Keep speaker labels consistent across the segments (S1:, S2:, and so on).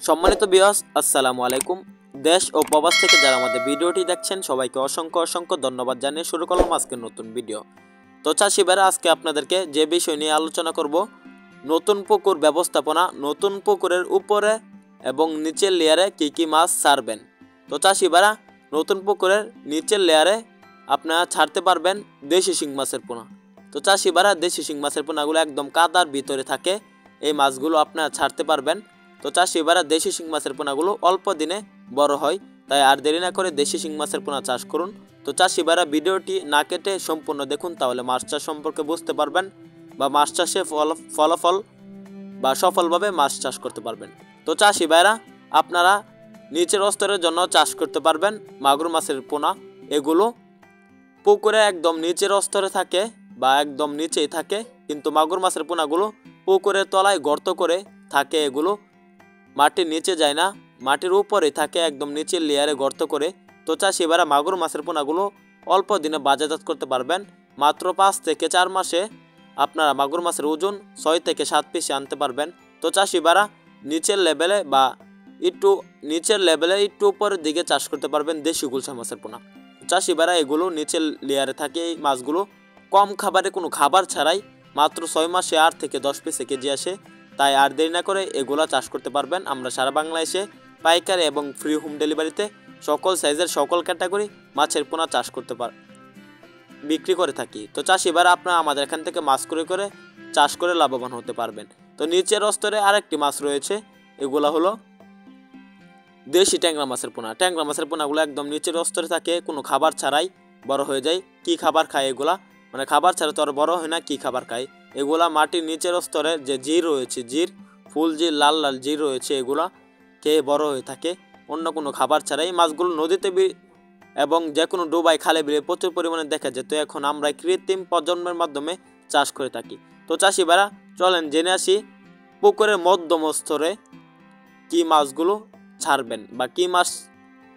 S1: সম্মানিত ভিউয়ার্স, আসসালামু আলাইকুম। দেশ ও প্রবাস থেকে যারা আমাদের ভিডিওটি দেখছেন সবাইকে অসংখ্য ধন্যবাদ জানিয়ে শুরু করলাম আজকের নতুন ভিডিও। তো চাষি ভাইরা, আজকে আপনাদেরকে যে বিষয় নিয়ে আলোচনা করব, নতুন পুকুর ব্যবস্থাপনা, নতুন পুকুরের উপরে এবং নিচের লেয়ারে কী কী মাছ ছাড়বেন। তো চাষি ভাইরা, নতুন পুকুরের নিচের লেয়ারে আপনারা ছাড়তে পারবেন দেশি শিং মাছের পোনা। তো চাষি ভাইরা, দেশি শিং মাছের পোনাগুলো একদম কাদার ভিতরে থাকে, এই মাছগুলো আপনারা ছাড়তে পারবেন। তো চাষি ভাইরা, দেশি শিং মাছের পোনাগুলো অল্প দিনে বড় হয়, তাই আর দেরি না করে দেশি শিং মাছের পোনা চাষ করুন। তো চাষি ভাইরা, ভিডিওটি না কেটে সম্পূর্ণ দেখুন, তাহলে মাছ চাষ সম্পর্কে বুঝতে পারবেন বা মাছ চাষে ফলাফল বা সফলভাবে মাছ চাষ করতে পারবেন। তো চাষি ভাইরা, আপনারা নিচের স্তরের জন্য চাষ করতে পারবেন মাগুর মাছের পোনা। এগুলো পুকুরে একদম নিচের স্তরে থাকে বা একদম নিচেই থাকে, কিন্তু মাগুর মাছের পোনাগুলো পুকুরের তলায় গর্ত করে থাকে। এগুলো মাটির নিচে যায় না, মাটির উপরে থাকে, একদম নিচের লেয়ারে গর্ত করে। তো চাষি ভাইরা, মাগুর মাছের পোনাগুলো অল্প দিনে বাজারজাত করতে পারবেন। মাত্র 5 থেকে 4 মাসে আপনারা মাগুর মাছের ওজন 6 থেকে 7 পিসে আনতে পারবেন। তো চাষি ভাইরা, নিচের লেভেলে বা একটু উপরের দিকে চাষ করতে পারবেন দেশি গুলশা মাছের পোনা। চাষি ভাইরা, এগুলো নিচের লেয়ারে থাকে। এই মাছগুলো কম খাবারে, কোনো খাবার ছাড়াই মাত্র 6 মাসে 8 থেকে 10 পিসে কেজি আসে, তাই আর দেরি না করে এগুলা চাষ করতে পারবেন। আমরা সারা বাংলাদেশে পাইকারি এবং ফ্রি হোম ডেলিভারিতে সকল সাইজের সকল ক্যাটাগরি মাছের পোনা বিক্রি করে থাকি। তো চাষি ভাইরা, আপনারা আমাদের এখান থেকে মাছ করে চাষ করে লাভবান হতে পারবেন। তো নিচের স্তরে আরেকটি মাছ রয়েছে, এগুলা হলো দেশি ট্যাংরা মাছের পোনা। ট্যাংরা মাছের পোনাগুলো একদম নিচের স্তরে থাকে, কোনো খাবার ছাড়াই বড় হয়ে যায়। কি খাবার খায় এগুলা, মানে খাবার ছাড়া তো আর বড় হয় না, কি খাবার খায় এগুলা? মাটির নিচের স্তরে যে জির রয়েছে, ফুল জির, লাল লাল জির রয়েছে, এগুলা খেয়ে বড় হয়ে থাকে অন্য কোনো খাবার ছাড়াই। মাছগুলো নদীতে এবং যে কোনো ডোবায়, খালে বিলে প্রচুর পরিমাণে দেখা যেত। এখন আমরা কৃত্রিম প্রজন্মের মাধ্যমে চাষ করে থাকি। তো চাষি ভাইরা, চলেন জেনে আসি পুকুরের মধ্যম স্তরে কি মাছগুলো ছাড়বেন বা কি মাছ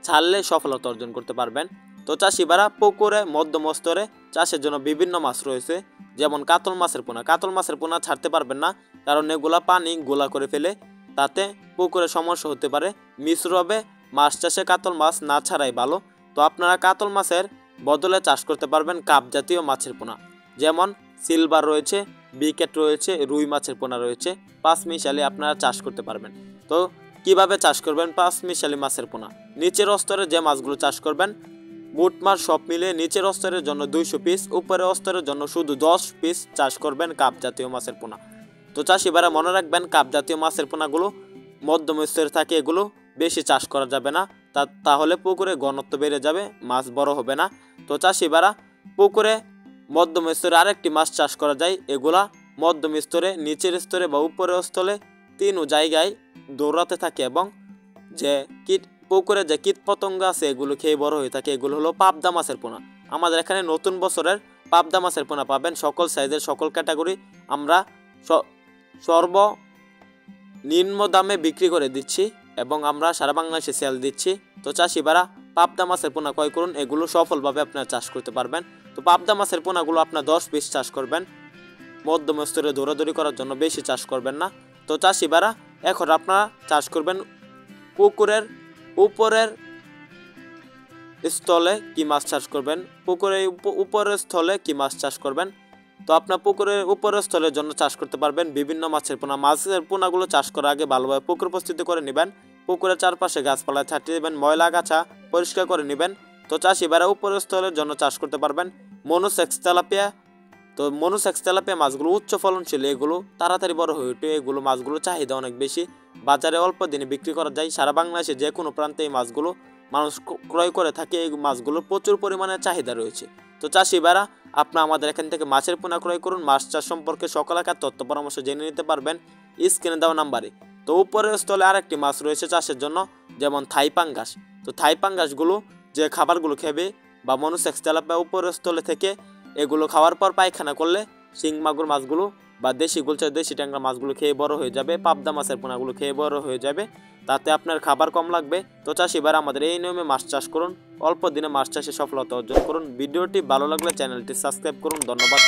S1: ছাড়লে সফলতা অর্জন করতে পারবেন। তো চাষি ভাইরা, পুকুরে মধ্যম স্তরে চাষের জন্য বিভিন্ন মাছ রয়েছে, যেমন কাতল মাছের পোনা। কাতল মাছের পোনা ছাড়তে পারবেন না, কারণ এগুলা পানি গোলা করে ফেলে, তাতে পুকুরে সমস্যা হতে পারে। মিশ্র হবে মাছ চাষে কাতল মাছ না ছাড়াই ভালো। তো আপনারা কাতল মাছের বদলে চাষ করতে পারবেন কাপ জাতীয় মাছের পোনা, যেমন সিলভার রয়েছে, বিকেট রয়েছে, রুই মাছের পোনা রয়েছে। 5 মিশালি আপনারা চাষ করতে পারবেন। তো কিভাবে চাষ করবেন 5 মিশালি মাছের পোনা? নিচের স্তরে যে মাছগুলো চাষ করবেন, বুট মাছ সব মিলিয়ে নিচের স্তরের জন্য 200 পিস, উপরের স্তরের জন্য শুধু 10 পিস চাষ করবেন কাপ জাতীয় মাছের পোনা। তো চাষি ভাইরা, মনে রাখবেন কাপ জাতীয় মাছের পোনাগুলো মধ্যম স্তরে থাকে, এগুলো বেশি চাষ করা যাবে না, তাহলে পুকুরে ঘনত্ব বেড়ে যাবে, মাছ বড় হবে না। তো চাষি ভাইরা, পুকুরে মধ্যম স্তরে আরেকটি মাছ চাষ করা যায়। এগুলা মধ্যম স্তরে, নিচের স্তরে বা উপরের স্তরে 3 জায়গায় দৌড়াতে থাকে এবং যে পুকুরে যে কীট পতঙ্গ আছে এগুলো খেয়ে বড় হয়ে থাকে। এগুলো হলো পাবদা মাছের পোনা। আমাদের এখানে নতুন বছরের পাবদা মাছের পোনা পাবেন, সকল সাইজের সকল ক্যাটাগরি আমরা সর্বনিম্ন দামে বিক্রি করে দিচ্ছি এবং আমরা সারা বাংলাদেশে সেল দিচ্ছি। তো চাষি ভাইরা, পাবদা মাছের পোনা ক্রয় করুন, এগুলো সফলভাবে আপনারা চাষ করতে পারবেন। তো পাবদা মাছের পোনাগুলো আপনার 10 পিস চাষ করবেন, মধ্যম স্তরে দৌড়াদৌড়ি করার জন্য, বেশি চাষ করবেন না। তো চাষি ভাইরা, এখন আপনারা চাষ করবেন পুকুরের উপরের স্থলে কি মাছ চাষ করবেন, পুকুরের উপরের স্থলে কি মাছ চাষ করবেন। তো আপনার পুকুরের উপরের স্থলের জন্য চাষ করতে পারবেন বিভিন্ন মাছের পোনা। মাছের পোনাগুলো চাষ করার আগে ভালোভাবে পুকুর প্রস্তুতি করে নেবেন, পুকুরের চারপাশে গাছপালা ছাটিয়ে দেবেন, ময়লা আগাছা পরিষ্কার করে নেবেন। তো চাষি ভাইরা, উপরের স্থলের জন্য চাষ করতে পারবেন মনোসেক্স তেলাপিয়া। তো মনোসেক্স তেলাপিয়া মাছগুলো উচ্চ ফলনশীল, এগুলো তাড়াতাড়ি বড় হয়ে ওঠে, এগুলো মাছগুলো চাহিদা অনেক বেশি, বাজারে অল্প দিনে বিক্রি করা যায়। সারা বাংলাদেশে যে কোনো প্রান্তে এই মাছগুলো মানুষ ক্রয় করে থাকে, এই মাছগুলোর প্রচুর পরিমাণে চাহিদা রয়েছে। তো চাষি ভাইরা, আপনারা আমাদের এখান থেকে মাছের পোনা ক্রয় করুন। মাছ চাষ সম্পর্কে সকল একার তথ্য পরামর্শ জেনে নিতে পারবেন স্ক্রিনে দেওয়া নাম্বারে। তো উপরের স্থলে আরেকটি মাছ রয়েছে চাষের জন্য, যেমন থাই পাঙ্গাস। তো থাই পাঙ্গাসগুলো যে খাবারগুলো খেবে বা মনোসেক্স তেলাপিয়া উপরের স্থলে থেকে এগুলো খাওয়ার পর পায়খানা করলে শিং মাগুর মাছগুলো বা দেশি গুলচা, দেশি ট্যাংরা মাছগুলো খেয়ে বড় হয়ে যাবে, পাবদা মাছের পোনাগুলো খেয়ে বড় হয়ে যাবে, তাতে আপনার খাবার কম লাগবে। তো চাষি ভাইরা, আমাদের এই নিয়মে মাছ চাষ করুন, অল্প দিনে মাছ চাষে সফলতা অর্জন করুন। ভিডিওটি ভালো লাগলে চ্যানেলটি সাবস্ক্রাইব করুন। ধন্যবাদ।